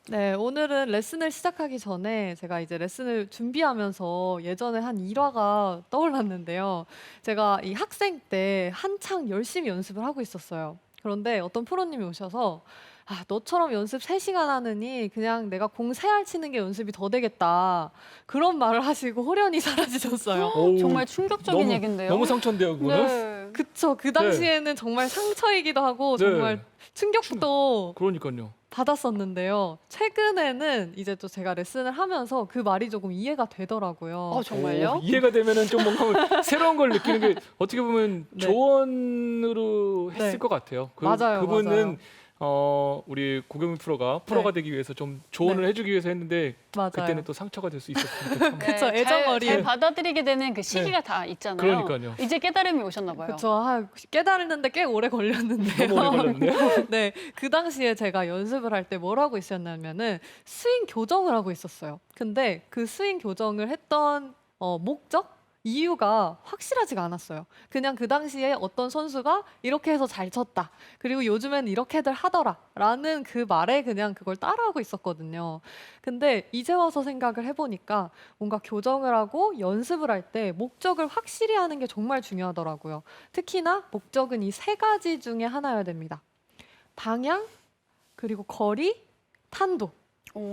네, 오늘은 레슨을 시작하기 전에 제가 이제 레슨을 준비하면서 예전에 한 일화가 떠올랐는데요. 제가 이 학생 때 한창 열심히 연습을 하고 있었어요. 그런데 어떤 프로님이 오셔서 너처럼 연습 3시간 하느니 그냥 내가 공 3알 치는 게 연습이 더 되겠다. 그런 말을 하시고 홀연히 사라지셨어요. 어우, 정말 충격적인 너무, 얘긴데요. 너무 상처인데요, 그거는? 네. 그쵸. 그 당시에는 정말 상처이기도 하고 네. 정말 충격도 그러니까요. 받았었는데요. 최근에는 이제 또 제가 레슨을 하면서 그 말이 조금 이해가 되더라고요. 정말요? 이해가 되면은 좀 뭔가 새로운 걸 느끼는 게 어떻게 보면 네. 조언으로 했을 네. 것 같아요. 맞아요, 그분은 맞아요. 우리 고경민 프로가 되기 위해서 좀 조언을 해주기 위해서 했는데 맞아요. 그때는 또 상처가 될 수 있었으니까 참. 그쵸, 애정어린. 잘 받아들이게 되는 그 시기가 다 있잖아요. 그러니까요. 이제 깨달음이 오셨나 봐요. 그쵸. 깨달았는데 꽤 오래 걸렸는데요. 너무 오래 걸렸는데요. 네, 그 당시에 제가 연습을 할 때 뭘 하고 있었냐면은 스윙 교정을 하고 있었어요. 근데 그 스윙 교정을 했던 목적? 이유가 확실하지가 않았어요. 그냥 그 당시에 어떤 선수가 이렇게 해서 잘 쳤다. 그리고 요즘엔 이렇게들 하더라. 라는 그 말에 그냥 그걸 따라하고 있었거든요. 근데 이제 와서 생각을 해보니까 뭔가 교정을 하고 연습을 할 때 목적을 확실히 하는 게 정말 중요하더라고요. 특히나 목적은 이 3가지 중에 하나여야 됩니다. 방향, 그리고 거리, 탄도.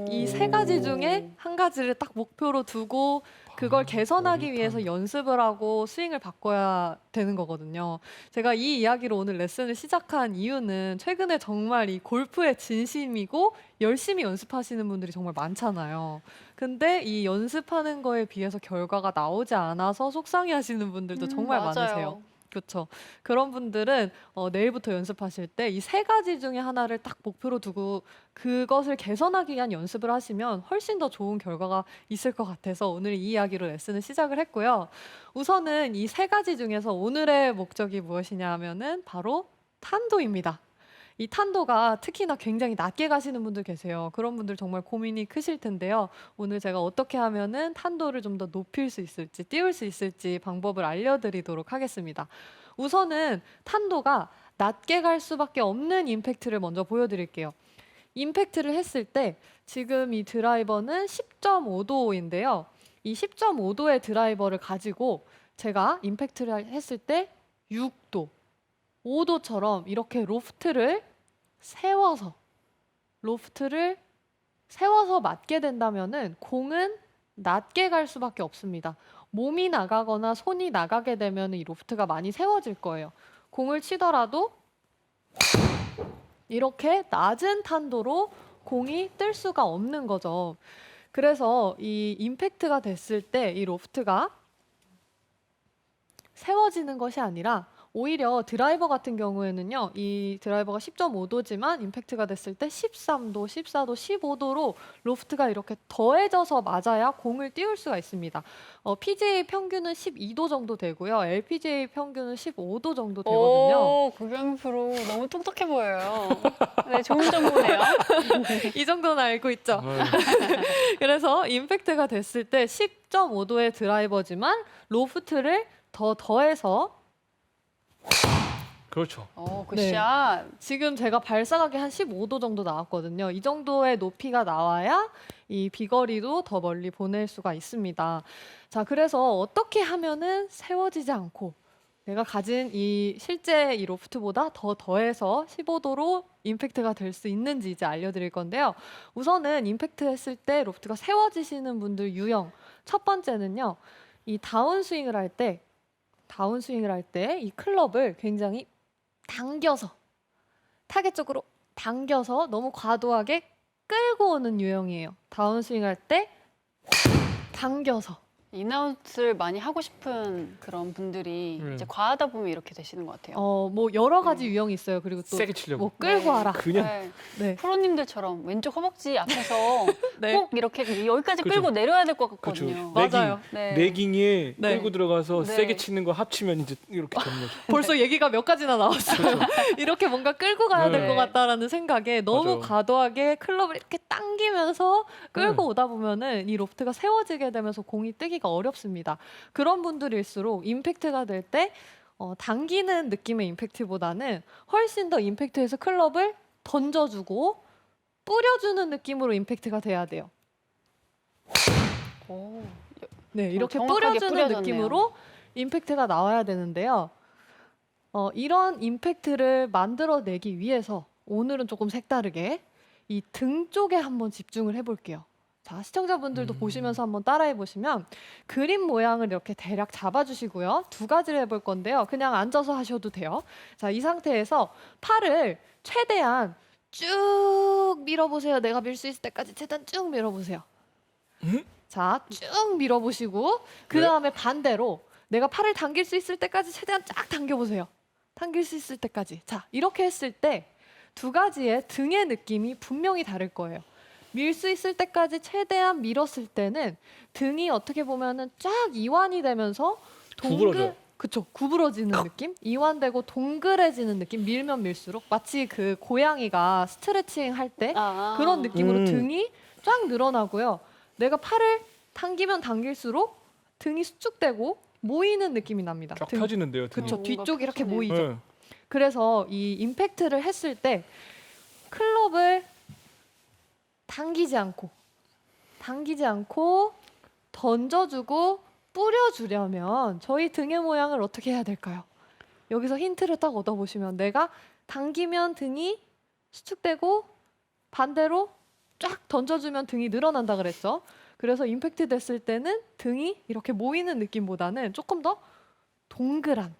이 3가지 중에 한 가지를 딱 목표로 두고 그걸 개선하기 거리, 위해서 탄도. 연습을 하고 스윙을 바꿔야 되는 거거든요. 제가 이 이야기로 오늘 레슨을 시작한 이유는 최근에 정말 이 골프에 진심이고 열심히 연습하시는 분들이 정말 많잖아요. 근데 이 연습하는 거에 비해서 결과가 나오지 않아서 속상해하시는 분들도 정말 맞아요. 많으세요. 그렇죠. 그런 분들은 내일부터 연습하실 때 이 3가지 중에 하나를 딱 목표로 두고 그것을 개선하기 위한 연습을 하시면 훨씬 더 좋은 결과가 있을 것 같아서 오늘 이 이야기로 레슨을 시작을 했고요. 우선은 이 3가지 중에서 오늘의 목적이 무엇이냐 하면은 바로 탄도입니다. 이 탄도가 특히나 굉장히 낮게 가시는 분들 계세요. 그런 분들 정말 고민이 크실 텐데요. 오늘 제가 어떻게 하면은 탄도를 좀 더 높일 수 있을지, 띄울 수 있을지 방법을 알려드리도록 하겠습니다. 우선은 탄도가 낮게 갈 수밖에 없는 임팩트를 먼저 보여드릴게요. 임팩트를 했을 때 지금 이 드라이버는 10.5도인데요. 이 10.5도의 드라이버를 가지고 제가 임팩트를 했을 때 6도, 5도처럼 이렇게 로프트를 세워서 맞게 된다면은 공은 낮게 갈 수밖에 없습니다. 몸이 나가거나 손이 나가게 되면 이 로프트가 많이 세워질 거예요. 공을 치더라도 이렇게 낮은 탄도로 공이 뜰 수가 없는 거죠. 그래서 이 임팩트가 됐을 때 이 로프트가 세워지는 것이 아니라 오히려 드라이버 같은 경우에는요. 이 드라이버가 10.5도지만 임팩트가 됐을 때 13도, 14도, 15도로 로프트가 이렇게 더해져서 맞아야 공을 띄울 수가 있습니다. PGA 평균은 12도 정도 되고요. LPGA 평균은 15도 정도 되거든요. 고경민 프로 너무 똑똑해 보여요. 네, 좋은 정보네요. 이 정도는 알고 있죠. 그래서 임팩트가 됐을 때 10.5도의 드라이버지만 로프트를 더해서 그렇죠. 네. 굿샷. 지금 제가 발사각이 한 15도 정도 나왔거든요. 이 정도의 높이가 나와야 이 비거리도 더 멀리 보낼 수가 있습니다. 자, 그래서 어떻게 하면은 세워지지 않고 내가 가진 이 실제 이 로프트보다 더해서 15도로 임팩트가 될 수 있는지 이제 알려드릴 건데요. 우선은 임팩트 했을 때 로프트가 세워지시는 분들 유형. 첫 번째는요. 이 다운스윙을 할 때 이 클럽을 굉장히 당겨서 타겟 쪽으로 당겨서 너무 과도하게 끌고 오는 유형이에요. 다운스윙 할 때 당겨서. 인아웃을 많이 하고 싶은 그런 분들이 이제 과하다 보면 이렇게 되시는 것 같아요. 뭐 여러 가지 유형이 있어요. 그리고 또 세게 치려고. 뭐 끌고 네. 와라. 그냥 네. 네. 프로님들처럼 왼쪽 허벅지 앞에서 네. 꼭 이렇게 여기까지 그죠. 끌고 내려야 될 것 그렇죠. 같거든요. 맞아요. 네. 레깅에 네. 끌고 들어가서 네. 세게 치는 거 합치면 이제 이렇게 되는 거죠. 벌써 얘기가 몇 가지나 나왔어요. 이렇게 뭔가 끌고 가야 될 것 네. 같다라는 생각에 너무 맞아요. 과도하게 클럽을 이렇게 당기면서 끌고 네. 오다 보면은 이 로프트가 세워지게 되면서 공이 뜨기가 어렵습니다. 그런 분들일수록 임팩트가 될 때 당기는 느낌의 임팩트보다는 훨씬 더 임팩트에서 클럽을 던져주고 뿌려주는 느낌으로 임팩트가 돼야 돼요. 오. 네, 이렇게 정확하게 뿌려주는 뿌려졌네요. 느낌으로 임팩트가 나와야 되는데요. 이런 임팩트를 만들어내기 위해서 오늘은 조금 색다르게 이 등 쪽에 한번 집중을 해볼게요. 자, 시청자분들도 보시면서 한번 따라해 보시면 그림 모양을 이렇게 대략 잡아주시고요. 두 가지를 해볼 건데요. 그냥 앉아서 하셔도 돼요. 자, 이 상태에서 팔을 최대한 쭉 밀어보세요. 내가 밀 수 있을 때까지 최대한 쭉 밀어보세요. 자, 쭉 밀어보시고 그 다음에 반대로 내가 팔을 당길 수 있을 때까지 최대한 쫙 당겨보세요. 당길 수 있을 때까지. 자, 이렇게 했을 때 두 가지의 등의 느낌이 분명히 다를 거예요. 밀 수 있을 때까지 최대한 밀었을 때는 등이 어떻게 보면은 쫙 이완이 되면서 구부러져요. 그쵸, 구부러지는 느낌? 이완되고 동그래지는 느낌? 밀면 밀수록 마치 그 고양이가 스트레칭 할 때 아. 그런 느낌으로 음. 등이 쫙 늘어나고요. 내가 팔을 당기면 당길수록 등이 수축되고 모이는 느낌이 납니다. 쫙 등. 펴지는데요. 등이. 그쵸, 뭔가 뒤쪽이 이렇게 펴지네요. 모이죠. 네. 그래서 이 임팩트를 했을 때 클럽을 당기지 않고 던져주고 뿌려주려면 저희 등의 모양을 어떻게 해야 될까요? 여기서 힌트를 딱 얻어보시면 내가 당기면 등이 수축되고 반대로 쫙 던져주면 등이 늘어난다 그랬죠. 그래서 임팩트 됐을 때는 등이 이렇게 모이는 느낌보다는 조금 더 동그란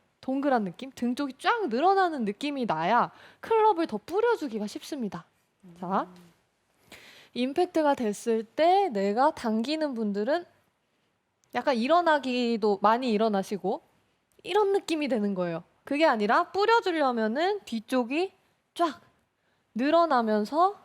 느낌? 등 쪽이 쫙 늘어나는 느낌이 나야 클럽을 더 뿌려주기가 쉽습니다. 자, 임팩트가 됐을 때 내가 당기는 분들은 약간 일어나기도 많이 일어나시고 이런 느낌이 되는 거예요. 그게 아니라 뿌려주려면은 뒤쪽이 쫙 늘어나면서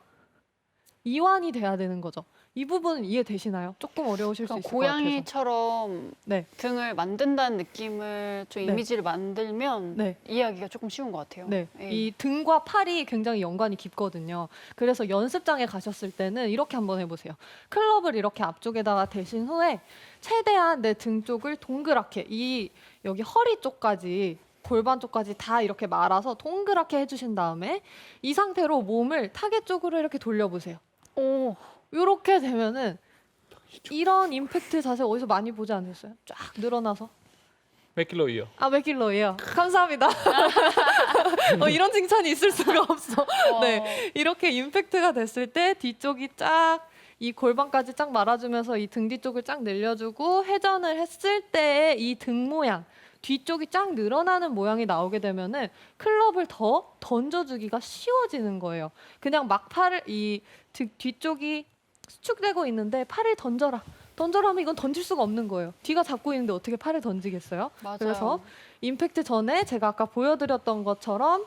이완이 돼야 되는 거죠. 이 부분은 이해되시나요? 조금 어려우실 수 그러니까 있을 것 같아서. 고양이처럼 네. 등을 만든다는 느낌을 좀 네. 이미지를 만들면 네. 이해하기가 조금 쉬운 것 같아요. 네, 예. 이 등과 팔이 굉장히 연관이 깊거든요. 그래서 연습장에 가셨을 때는 이렇게 한번 해보세요. 클럽을 이렇게 앞쪽에다가 대신 후에 최대한 내 등 쪽을 동그랗게 여기 허리 쪽까지 골반 쪽까지 다 이렇게 말아서 동그랗게 해주신 다음에 이 상태로 몸을 타겟 쪽으로 이렇게 돌려보세요. 오, 이렇게 되면은 이런 임팩트 자세 어디서 많이 보지 않으셨어요? 쫙 늘어나서. 맥길로이요. 아, 맥길로이요. 감사합니다. 이런 칭찬이 있을 수가 없어. 네, 이렇게 임팩트가 됐을 때 뒤쪽이 쫙 이 골반까지 쫙 말아주면서 이 등 뒤쪽을 쫙 늘려주고 회전을 했을 때 이 등 모양 뒤쪽이 쫙 늘어나는 모양이 나오게 되면은 클럽을 더 던져주기가 쉬워지는 거예요. 그냥 막 팔을 뒤쪽이 수축되고 있는데 팔을 던져라 하면 이건 던질 수가 없는 거예요. 뒤가 잡고 있는데 어떻게 팔을 던지겠어요? 맞아요. 그래서 임팩트 전에 제가 아까 보여드렸던 것처럼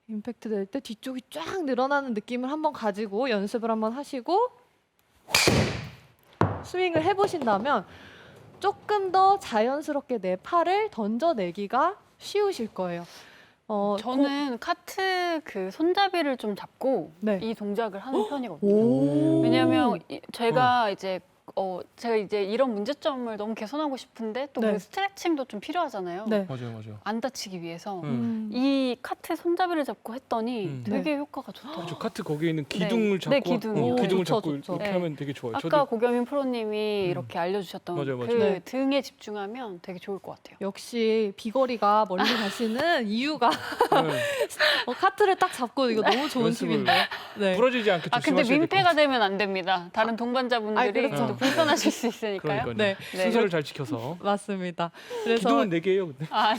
임팩트 될 때 뒤쪽이 쫙 늘어나는 느낌을 한번 가지고 연습을 한번 하시고 스윙을 해보신다면 조금 더 자연스럽게 내 팔을 던져내기가 쉬우실 거예요. 저는 카트 그 손잡이를 좀 잡고 네. 이 동작을 하는 편이거든요. 오. 왜냐하면 제가 이제 이런 문제점을 너무 개선하고 싶은데 또 네. 그 스트레칭도 좀 필요하잖아요. 네. 맞아요. 안 다치기 위해서 음. 이 카트 손잡이를 잡고 했더니 되게 효과가 좋더라고요. 저 카트 거기에 있는 기둥을 잡고 네, 기둥이요. 기둥을 좋죠, 잡고 좋죠. 이렇게 네. 하면 되게 좋아요. 아까 고경민 프로님이 이렇게 알려주셨던 맞아요. 그 네. 등에 집중하면 되게 좋을 것 같아요. 역시 비거리가 멀리 가시는 이유가 네. 카트를 딱 잡고 이거 너무 좋은 연습을 팁인데요. 네. 부러지지 않게 아 근데 조심하셔야 될 것 민폐가 같아요. 되면 안 됩니다. 다른 동반자분들이 그렇죠. 또 불편하실 수 있으니까요. 그러니까요. 네. 순서를 잘 지켜서. 맞습니다. 그래서 기둥은 4개예요. 근데. 아,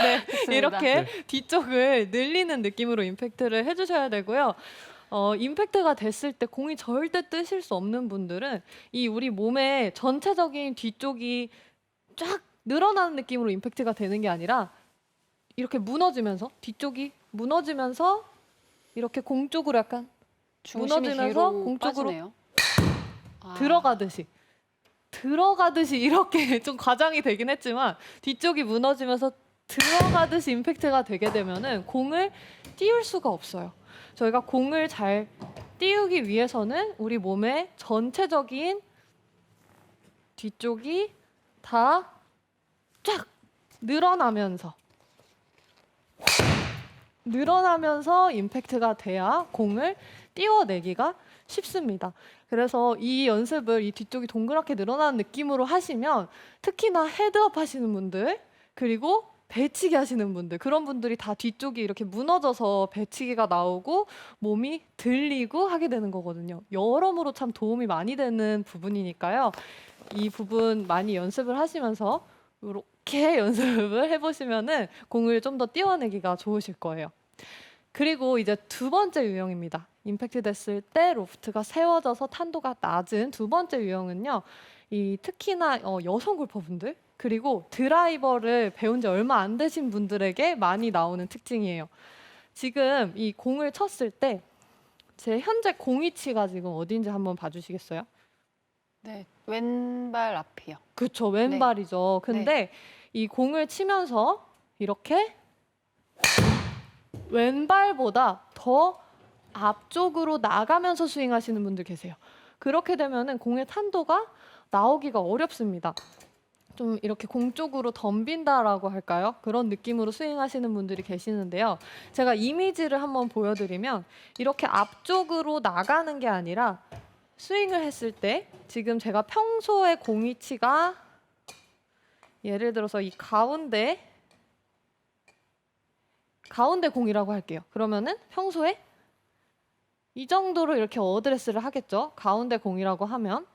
네, 좋습니다. 이렇게 뒤쪽을 늘리는 느낌으로 임팩트를 해주셔야 되고요. 임팩트가 됐을 때 공이 절대 뜨실 수 없는 분들은 이 우리 몸의 전체적인 뒤쪽이 쫙 늘어나는 느낌으로 임팩트가 되는 게 아니라 이렇게 무너지면서 뒤쪽이 무너지면서 이렇게 공 쪽으로 약간 중심이 무너지면서 뒤로 공 쪽으로 빠지네요. 아, 들어가듯이 이렇게 좀 과장이 되긴 했지만 뒤쪽이 무너지면서 들어가듯이 임팩트가 되게 되면은 공을 띄울 수가 없어요. 저희가 공을 잘 띄우기 위해서는 우리 몸의 전체적인 뒤쪽이 다 쫙 늘어나면서 늘어나면서 임팩트가 돼야 공을 띄워내기가 쉽습니다. 그래서 이 연습을 이 뒤쪽이 동그랗게 늘어나는 느낌으로 하시면 특히나 헤드업 하시는 분들 그리고 배치기 하시는 분들 그런 분들이 다 뒤쪽이 이렇게 무너져서 배치기가 나오고 몸이 들리고 하게 되는 거거든요. 여러모로 참 도움이 많이 되는 부분이니까요. 이 부분 많이 연습을 하시면서 이렇게 연습을 해보시면은 공을 좀 더 띄워내기가 좋으실 거예요. 그리고 이제 두 번째 유형입니다. 임팩트 됐을 때 로프트가 세워져서 탄도가 낮은 두 번째 유형은요. 이 특히나 여성 골퍼분들 그리고 드라이버를 배운 지 얼마 안 되신 분들에게 많이 나오는 특징이에요. 지금 이 공을 쳤을 때 제 현재 공 위치가 지금 어디인지 한번 봐주시겠어요? 네, 왼발 앞이요. 그렇죠. 왼발이죠. 근데 이 공을 치면서 이렇게 왼발보다 더 앞쪽으로 나가면서 스윙하시는 분들 계세요. 그렇게 되면은 공의 탄도가 나오기가 어렵습니다. 좀 이렇게 공 쪽으로 덤빈다라고 할까요? 그런 느낌으로 스윙하시는 분들이 계시는데요. 제가 이미지를 한번 보여드리면 이렇게 앞쪽으로 나가는 게 아니라 스윙을 했을 때 지금 제가 평소에 공 위치가 예를 들어서 이 가운데 공이라고 할게요. 그러면은 평소에 이 정도로 이렇게 어드레스를 하겠죠. 가운데 공이라고 하면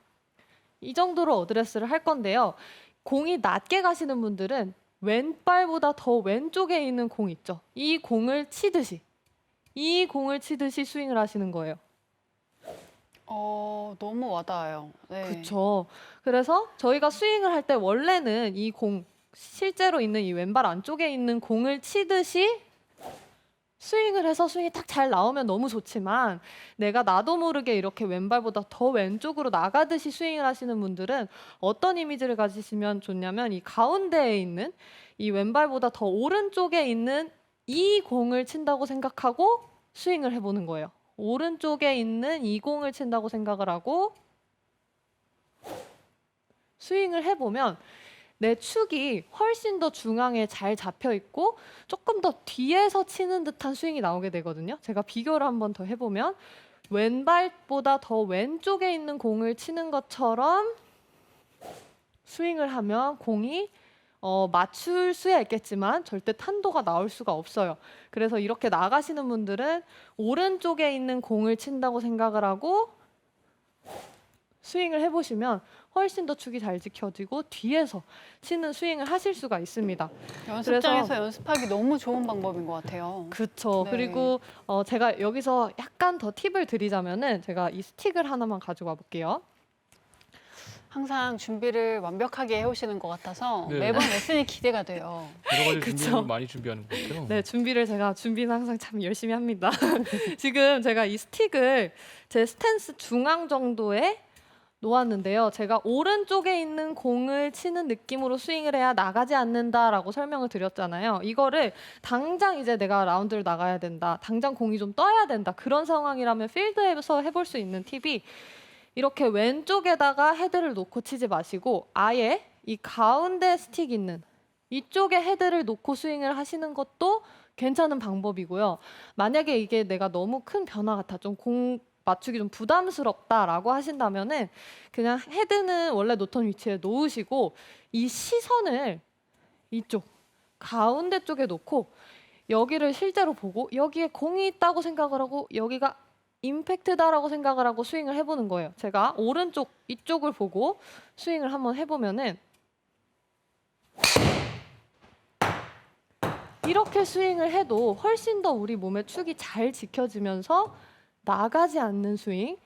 이 정도로 어드레스를 할 건데요. 공이 낮게 가시는 분들은 왼발보다 더 왼쪽에 있는 공 있죠. 이 공을 치듯이 스윙을 하시는 거예요. 너무 와닿아요. 네. 그렇죠. 그래서 저희가 스윙을 할 때 원래는 이 공, 실제로 있는 이 왼발 안쪽에 있는 공을 치듯이 스윙을 해서 스윙이 딱 잘 나오면 너무 좋지만 내가 나도 모르게 이렇게 왼발보다 더 왼쪽으로 나가듯이 스윙을 하시는 분들은 어떤 이미지를 가지시면 좋냐면 이 가운데에 있는 이 왼발보다 더 오른쪽에 있는 이 공을 친다고 생각하고 스윙을 해보는 거예요. 오른쪽에 있는 이 공을 친다고 생각을 하고 스윙을 해보면 내 축이 훨씬 더 중앙에 잘 잡혀 있고 조금 더 뒤에서 치는 듯한 스윙이 나오게 되거든요. 제가 비교를 한번 더 해보면 왼발보다 더 왼쪽에 있는 공을 치는 것처럼 스윙을 하면 공이 맞출 수야 있겠지만 절대 탄도가 나올 수가 없어요. 그래서 이렇게 나가시는 분들은 오른쪽에 있는 공을 친다고 생각을 하고 스윙을 해보시면 훨씬 더 축이 잘 지켜지고 뒤에서 치는 스윙을 하실 수가 있습니다. 연습장에서 연습하기 너무 좋은 방법인 것 같아요. 그렇죠. 네. 그리고 제가 여기서 약간 더 팁을 드리자면은 제가 이 스틱을 하나만 가지고 와볼게요. 항상 준비를 완벽하게 해오시는 것 같아서 네. 매번 레슨이 기대가 돼요. 여러 가지 그쵸. 준비를 많이 준비하는 것 같아요. 네, 준비는 항상 참 열심히 합니다. 지금 제가 이 스틱을 제 스탠스 중앙 정도에 놓았는데요. 제가 오른쪽에 있는 공을 치는 느낌으로 스윙을 해야 나가지 않는다라고 설명을 드렸잖아요. 이거를 당장 이제 내가 라운드를 나가야 된다. 당장 공이 좀 떠야 된다. 그런 상황이라면 필드에서 해볼 수 있는 팁이 이렇게 왼쪽에다가 헤드를 놓고 치지 마시고 아예 이 가운데 스틱 있는 이쪽에 헤드를 놓고 스윙을 하시는 것도 괜찮은 방법이고요. 만약에 이게 내가 너무 큰 변화 같아. 좀 공 맞추기 좀 부담스럽다라고 하신다면은 그냥 헤드는 원래 놓던 위치에 놓으시고 이 시선을 이쪽 가운데 쪽에 놓고 여기를 실제로 보고 여기에 공이 있다고 생각을 하고 여기가 임팩트다라고 생각을 하고 스윙을 해보는 거예요. 제가 오른쪽 이쪽을 보고 스윙을 한번 해보면은 이렇게 스윙을 해도 훨씬 더 우리 몸의 축이 잘 지켜지면서 나가지 않는 스윙,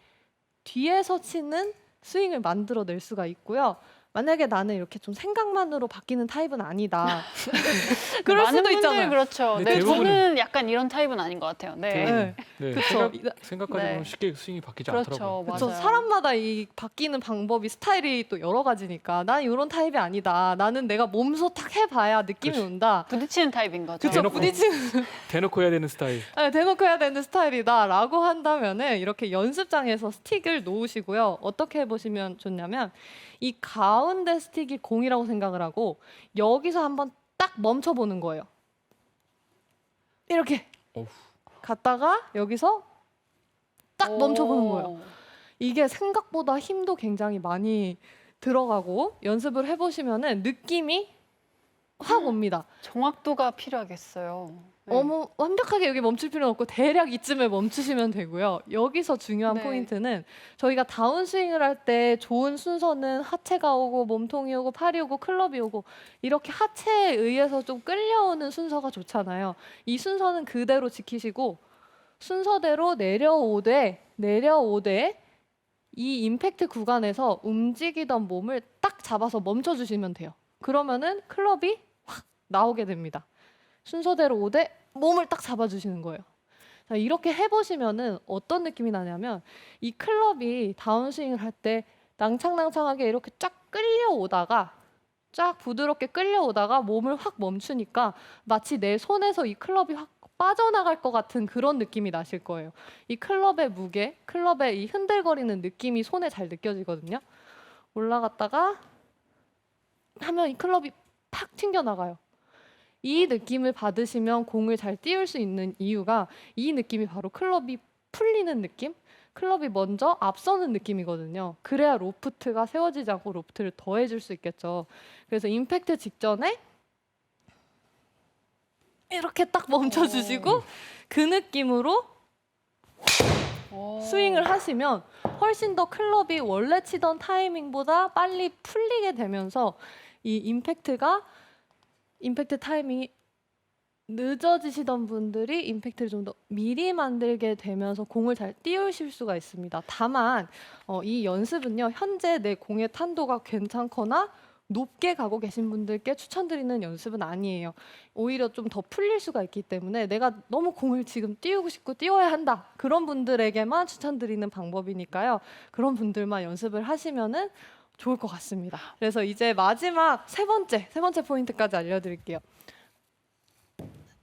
뒤에서 치는 스윙을 만들어낼 수가 있고요. 만약에 나는 이렇게 좀 생각만으로 바뀌는 타입은 아니다. 그럴 많은 수도 분들 있잖아요. 그렇죠. 네, 네, 대부분은- 저는 약간 이런 타입은 아닌 것 같아요. 네. 네. 네, 그쵸. 생각까지는 네. 쉽게 스윙이 바뀌지 그렇죠. 않더라고요. 그렇죠. 맞아요. 사람마다 이 바뀌는 방법이 스타일이 또 여러 가지니까 난 이런 타입이 아니다. 나는 내가 몸소 탁 해봐야 느낌이 그치. 온다. 부딪히는 타입인 거죠. 그쵸. 대놓고. 부딪히는 대놓고 해야 되는 스타일. 네, 대놓고 해야 되는 스타일이다라고 한다면은 이렇게 연습장에서 스틱을 놓으시고요. 어떻게 해보시면 좋냐면 이 가운데 스틱이 공이라고 생각을 하고 여기서 한번 딱 멈춰보는 거예요. 이렇게 어후. 갔다가 여기서 딱 멈춰보는 거예요. 오. 이게 생각보다 힘도 굉장히 많이 들어가고 연습을 해보시면은 느낌이 확 옵니다. 정확도가 필요하겠어요. 네. 어머, 완벽하게 여기 멈출 필요는 없고 대략 이쯤에 멈추시면 되고요. 여기서 중요한 네. 포인트는 저희가 다운스윙을 할 때 좋은 순서는 하체가 오고 몸통이 오고 팔이 오고 클럽이 오고 이렇게 하체에 의해서 좀 끌려오는 순서가 좋잖아요. 이 순서는 그대로 지키시고 순서대로 내려오되 이 임팩트 구간에서 움직이던 몸을 딱 잡아서 멈춰주시면 돼요. 그러면은 클럽이 확 나오게 됩니다. 순서대로 오되 몸을 딱 잡아주시는 거예요. 자, 이렇게 해보시면은 어떤 느낌이 나냐면 이 클럽이 다운스윙을 할 때 낭창낭창하게 이렇게 쫙 끌려오다가 쫙 부드럽게 끌려오다가 몸을 확 멈추니까 마치 내 손에서 이 클럽이 확 빠져나갈 것 같은 그런 느낌이 나실 거예요. 이 클럽의 무게, 클럽의 이 흔들거리는 느낌이 손에 잘 느껴지거든요. 올라갔다가 하면 이 클럽이 팍 튕겨나가요. 이 느낌을 받으시면 공을 잘 띄울 수 있는 이유가 이 느낌이 바로 클럽이 풀리는 느낌? 클럽이 먼저 앞서는 느낌이거든요. 그래야 로프트가 세워지지 않고 로프트를 더해줄 수 있겠죠. 그래서 임팩트 직전에 이렇게 딱 멈춰주시고 그 느낌으로 오. 스윙을 하시면 훨씬 더 클럽이 원래 치던 타이밍보다 빨리 풀리게 되면서 이 임팩트 타이밍이 늦어지시던 분들이 임팩트를 좀 더 미리 만들게 되면서 공을 잘 띄우실 수가 있습니다. 다만 이 연습은요, 현재 내 공의 탄도가 괜찮거나 높게 가고 계신 분들께 추천드리는 연습은 아니에요. 오히려 좀 더 풀릴 수가 있기 때문에 내가 너무 공을 지금 띄우고 싶고 띄워야 한다. 그런 분들에게만 추천드리는 방법이니까요. 그런 분들만 연습을 하시면은 좋을 것 같습니다. 그래서 이제 마지막 세 번째 포인트까지 알려드릴게요.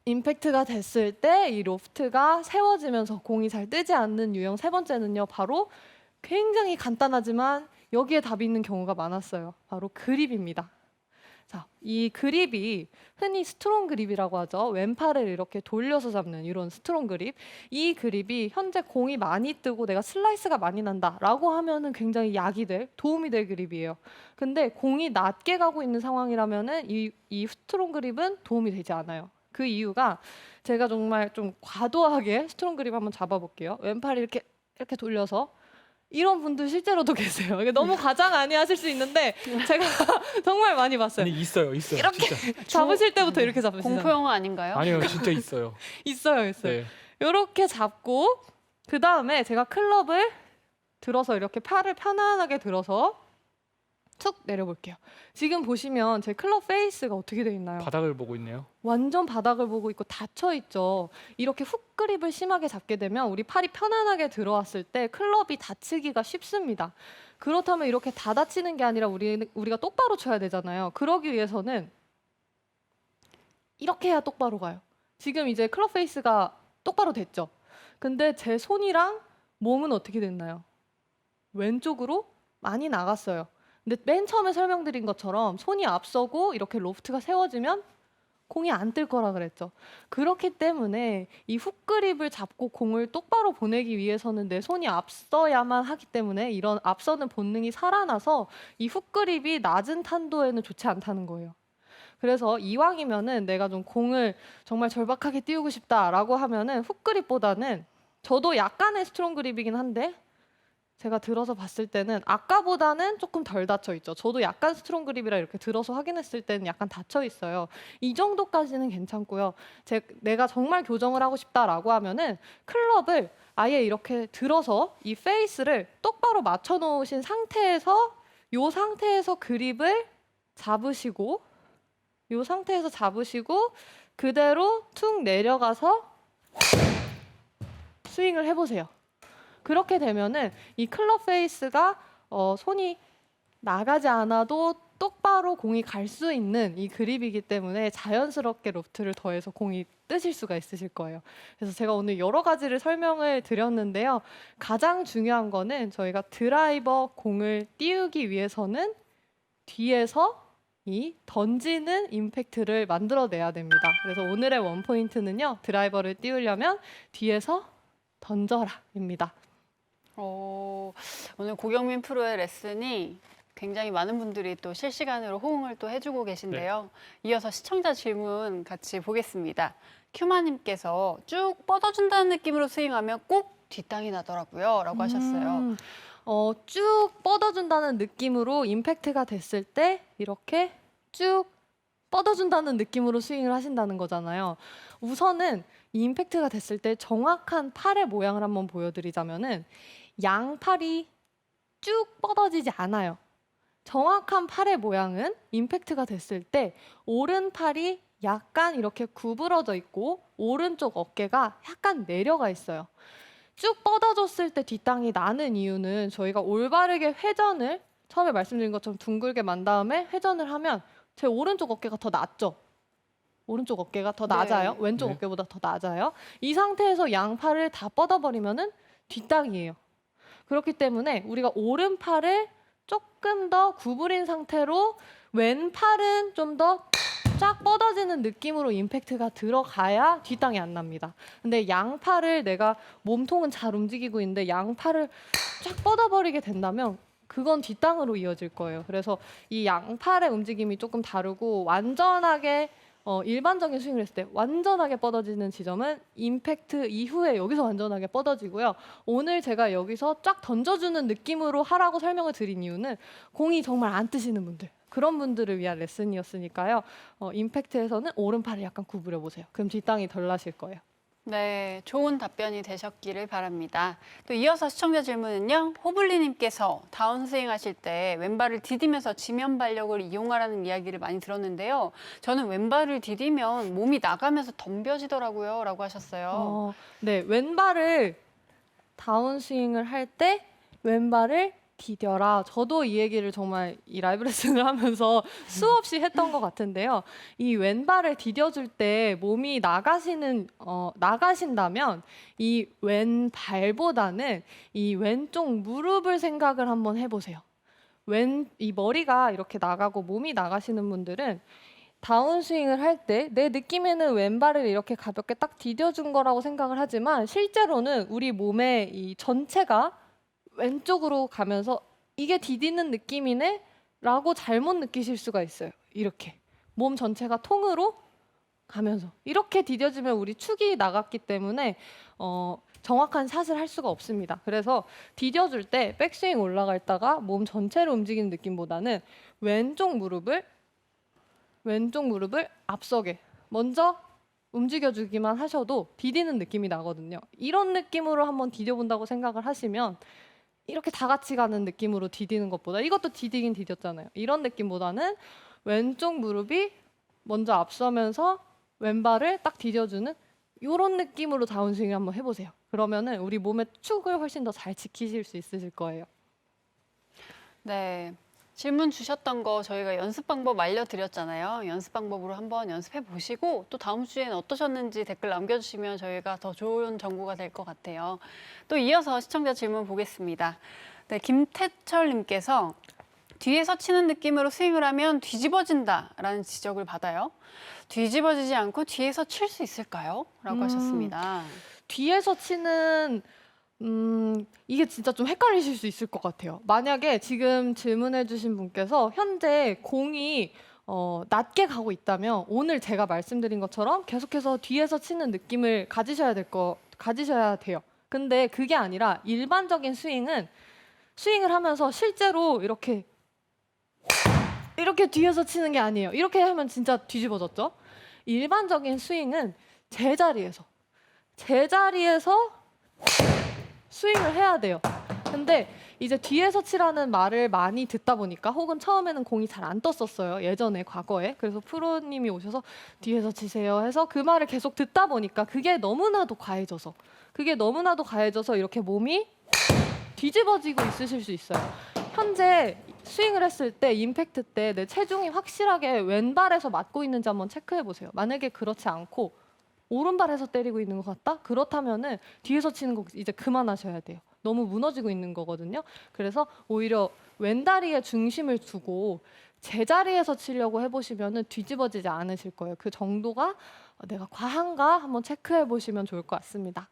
임팩트가 됐을 때 이 로프트가 세워지면서 공이 잘 뜨지 않는 유형 세 번째는요. 바로 굉장히 간단하지만 여기에 답이 있는 경우가 많았어요. 바로 그립입니다. 자, 이 그립이 흔히 스트롱 그립이라고 하죠. 왼팔을 이렇게 돌려서 잡는 이런 스트롱 그립. 이 그립이 현재 공이 많이 뜨고 내가 슬라이스가 많이 난다라고 하면은 굉장히 도움이 될 그립이에요. 근데 공이 낮게 가고 있는 상황이라면은 이 스트롱 그립은 도움이 되지 않아요. 그 이유가 제가 정말 좀 과도하게 스트롱 그립 한번 잡아볼게요. 왼팔 이렇게 돌려서 이런 분들 실제로도 계세요. 이게 너무 과장 아니하실 수 있는데 제가 정말 많이 봤어요. 아니 있어요. 이렇게 진짜. 잡으실 때부터 이렇게 잡으시잖아요. 공포 영화 아닌가요? 아니요, 진짜 있어요. 있어요. 네. 이렇게 잡고 그 다음에 제가 클럽을 들어서 이렇게 팔을 편안하게 들어서 툭 내려볼게요. 지금 보시면 제 클럽 페이스가 어떻게 돼 있나요? 바닥을 보고 있네요. 완전 바닥을 보고 있고 닫혀 있죠. 이렇게 훅 그립을 심하게 잡게 되면 우리 팔이 편안하게 들어왔을 때 클럽이 닫히기가 쉽습니다. 그렇다면 이렇게 다 닫히는 게 아니라 우리가 똑바로 쳐야 되잖아요. 그러기 위해서는 이렇게 해야 똑바로 가요. 지금 이제 클럽 페이스가 똑바로 됐죠. 근데 제 손이랑 몸은 어떻게 됐나요? 왼쪽으로 많이 나갔어요. 근데 맨 처음에 설명드린 것처럼 손이 앞서고 이렇게 로프트가 세워지면 공이 안 뜰 거라 그랬죠. 그렇기 때문에 이 훅 그립을 잡고 공을 똑바로 보내기 위해서는 내 손이 앞서야만 하기 때문에 이런 앞서는 본능이 살아나서 이 훅 그립이 낮은 탄도에는 좋지 않다는 거예요. 그래서 이왕이면은 내가 좀 공을 정말 절박하게 띄우고 싶다라고 하면은 훅 그립보다는 저도 약간의 스트롱 그립이긴 한데 제가 들어서 봤을 때는 아까보다는 조금 덜 닫혀 있죠. 저도 약간 스트롱 그립이라 이렇게 들어서 확인했을 때는 약간 닫혀 있어요. 이 정도까지는 괜찮고요. 내가 정말 교정을 하고 싶다라고 하면은 클럽을 아예 이렇게 들어서 이 페이스를 똑바로 맞춰 놓으신 상태에서 이 상태에서 그립을 잡으시고 그대로 툭 내려가서 스윙을 해보세요. 그렇게 되면은 이 클럽 페이스가 손이 나가지 않아도 똑바로 공이 갈 수 있는 이 그립이기 때문에 자연스럽게 로프트를 더해서 공이 뜨실 수가 있으실 거예요. 그래서 제가 오늘 여러 가지를 설명을 드렸는데요. 가장 중요한 거는 저희가 드라이버 공을 띄우기 위해서는 뒤에서 이 던지는 임팩트를 만들어내야 됩니다. 그래서 오늘의 원포인트는요. 드라이버를 띄우려면 뒤에서 던져라입니다. 오늘 고경민 프로의 레슨이 굉장히 많은 분들이 또 실시간으로 호응을 또 해주고 계신데요. 이어서 시청자 질문 같이 보겠습니다. 큐마님께서 쭉 뻗어준다는 느낌으로 스윙하면 꼭 뒷땅이 나더라고요. 라고 하셨어요. 쭉 뻗어준다는 느낌으로 임팩트가 됐을 때 이렇게 쭉 뻗어준다는 느낌으로 스윙을 하신다는 거잖아요. 우선은 이 임팩트가 됐을 때 정확한 팔의 모양을 한번 보여드리자면은 양팔이 쭉 뻗어지지 않아요. 정확한 팔의 모양은 임팩트가 됐을 때 오른팔이 약간 이렇게 구부러져 있고 오른쪽 어깨가 약간 내려가 있어요. 쭉 뻗어줬을 때 뒷땅이 나는 이유는 저희가 올바르게 회전을 처음에 말씀드린 것처럼 둥글게 만 다음에 회전을 하면 제 오른쪽 어깨가 더 낮죠. 오른쪽 어깨가 더 네. 낮아요. 왼쪽 네. 어깨보다 더 낮아요. 이 상태에서 양팔을 다 뻗어버리면은 뒷땅이에요. 그렇기 때문에 우리가 오른팔을 조금 더 구부린 상태로 왼팔은 좀 더 쫙 뻗어지는 느낌으로 임팩트가 들어가야 뒷땅이 안 납니다. 근데 양팔을 내가 몸통은 잘 움직이고 있는데 양팔을 쫙 뻗어버리게 된다면 그건 뒷땅으로 이어질 거예요. 그래서 이 양팔의 움직임이 조금 다르고 완전하게 일반적인 스윙을 했을 때 완전하게 뻗어지는 지점은 임팩트 이후에 여기서 완전하게 뻗어지고요. 오늘 제가 여기서 쫙 던져주는 느낌으로 하라고 설명을 드린 이유는 공이 정말 안 뜨시는 분들 그런 분들을 위한 레슨이었으니까요. 임팩트에서는 오른팔을 약간 구부려 보세요. 그럼 뒷땅이 덜 나실 거예요. 네, 좋은 답변이 되셨기를 바랍니다. 또 이어서 시청자 질문은요. 호블리님께서 다운스윙 하실 때 왼발을 디디면서 지면 발력을 이용하라는 이야기를 많이 들었는데요. 저는 왼발을 디디면 몸이 나가면서 덤벼지더라고요. 라고 하셨어요. 네, 왼발을 다운스윙을 할 때 왼발을 디뎌라. 저도 이 얘기를 정말 이 라이브 레슨을 하면서 수없이 했던 것 같은데요. 이 왼발을 디뎌줄 때 몸이 나가신다면 이 왼발보다는 이 왼쪽 무릎을 생각을 한번 해보세요. 이 머리가 이렇게 나가고 몸이 나가시는 분들은 다운스윙을 할 때 내 느낌에는 왼발을 이렇게 가볍게 딱 디뎌준 거라고 생각을 하지만 실제로는 우리 몸의 이 전체가 왼쪽으로 가면서 이게 디디는 느낌이네? 라고 잘못 느끼실 수가 있어요. 이렇게. 몸 전체가 통으로 가면서. 이렇게 디뎌지면 우리 축이 나갔기 때문에 정확한 샷을 할 수가 없습니다. 그래서 디뎌줄 때 백스윙 올라가 있다가 몸 전체를 움직이는 느낌보다는 왼쪽 무릎을 앞서게 먼저 움직여주기만 하셔도 디디는 느낌이 나거든요. 이런 느낌으로 한번 디뎌본다고 생각을 하시면 이렇게 다 같이 가는 느낌으로 디디는 것보다 이것도 디디긴 디뎠잖아요. 이런 느낌보다는 왼쪽 무릎이 먼저 앞서면서 왼발을 딱 디뎌주는 이런 느낌으로 다운스윙을 한번 해보세요. 그러면은 우리 몸의 축을 훨씬 더 잘 지키실 수 있으실 거예요. 네. 질문 주셨던 거 저희가 연습 방법 알려드렸잖아요. 연습 방법으로 한번 연습해 보시고 또 다음 주에는 어떠셨는지 댓글 남겨주시면 저희가 더 좋은 정보가 될 것 같아요. 또 이어서 시청자 질문 보겠습니다. 네, 김태철님께서 뒤에서 치는 느낌으로 스윙을 하면 뒤집어진다라는 지적을 받아요. 뒤집어지지 않고 뒤에서 칠 수 있을까요? 라고 하셨습니다. 뒤에서 치는 이게 진짜 좀 헷갈리실 수 있을 것 같아요. 만약에 지금 질문해주신 분께서 현재 공이 낮게 가고 있다면 오늘 제가 말씀드린 것처럼 계속해서 뒤에서 치는 느낌을 가지셔야 돼요. 근데 그게 아니라 일반적인 스윙을 하면서 실제로 이렇게 뒤에서 치는 게 아니에요. 이렇게 하면 진짜 뒤집어졌죠? 일반적인 스윙은 제자리에서 스윙을 해야 돼요. 근데 이제 뒤에서 치라는 말을 많이 듣다 보니까 혹은 처음에는 공이 잘 안 떴었어요. 예전에 과거에. 그래서 프로님이 오셔서 뒤에서 치세요 해서 그 말을 계속 듣다 보니까 그게 너무나도 과해져서 이렇게 몸이 뒤집어지고 있으실 수 있어요. 현재 스윙을 했을 때 임팩트 때 내 체중이 확실하게 왼발에서 맞고 있는지 한번 체크해 보세요. 만약에 그렇지 않고 오른발에서 때리고 있는 것 같다? 그렇다면은 뒤에서 치는 거 이제 그만하셔야 돼요. 너무 무너지고 있는 거거든요. 그래서 오히려 왼다리에 중심을 두고 제자리에서 치려고 해보시면은 뒤집어지지 않으실 거예요. 그 정도가 내가 과한가 한번 체크해 보시면 좋을 것 같습니다.